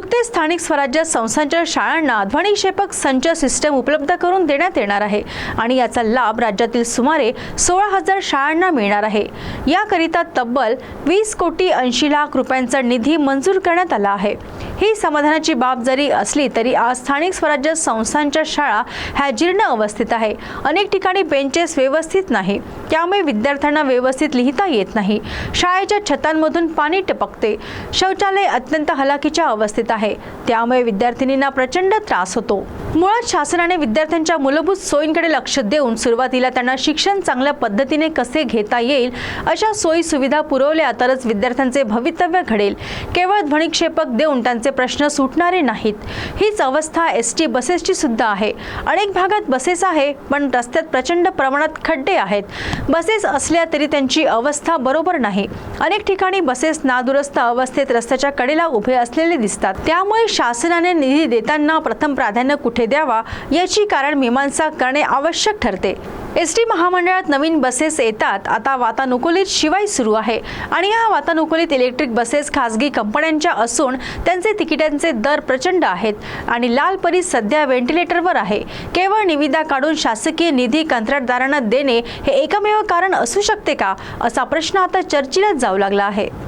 नुकतेच स्थानिक स्वराज्य संस्थांच्या शाळांना ध्वनिक्षेपक संच सिस्टम उपलब्ध करून देण्यात येणार आहे आणि याचा लाभ राज्यातील सुमारे 16,000 शाळांना मिळणार आहे। याकरिता तब्बल 20 कोटी 80 लाख रुपयांचा निधी मंजूर करण्यात आला आहे। ही समाधानाची बाब जरी असली तरी आज स्थानिक स्वराज्य संस्थांच्या शाळा ह्या जीर्ण अवस्थेत आहे। अनेक ठिकाणी बेंचेस व्यवस्थित नाही, त्यामुळे विद्यार्थ्यांना व्यवस्थित लिहिता येत नाही। शाळेच्या छतांमधून पाणी टपकते, शौचालय अत्यंत हलाखीच्या अवस्थेत आहे, त्यामुळे विद्यार्थिनींना प्रचंड त्रास होतो। मुळात शासनाने विद्यार्थ्यांच्या मूलभूत सोयींकडे लक्ष देऊन सुरुवातीला त्यांना शिक्षण चांगल्या पद्धतीने कसे घेता येईल अशा सोयी सुविधा पुरवल्या तरच विद्यार्थ्यांचे भवितव्य घडेल। केवळ ध्वनिक्षेपक देऊन त्यांचे प्रश्न सुटणारे नाहीत। हीच अवस्था एसटी बसेसची सुद्धा आहे। अनेक भागात बसेस आहे पण रस्त्यात प्रचंड प्रमाणात खड्डे आहेत। बसेस असल्या तरी त्यांची अवस्था बरोबर नाही। अनेक ठिकाणी बसेस नादुरुस्त अवस्थेत रस्त्याच्या कडेला उभे असलेले दिसतात। त्यामुळे शासनाने निधी देताना प्रथम प्राधान्य कुठे द्यावा याची कारण मीमांसा करणे आवश्यक ठरते। एसटी महामंडळात नवीन बसेस येतात। आता वातानुकूलित शिवाय सुरू आहे आणि या वातानुकूलित इलेक्ट्रिक बसेस खासगी कंपन्यांच्या असून त्यांचे तिकिटांचे दर प्रचंड आहेत आणि लाल परी सध्या व्हेंटिलेटरवर आहे। केवळ निविदा काढून शासकीय निधी कंत्राटदारांना देणे हे एकमेव कारण असू शकते का, असा प्रश्न आता चर्चेला जाऊ लागला आहे।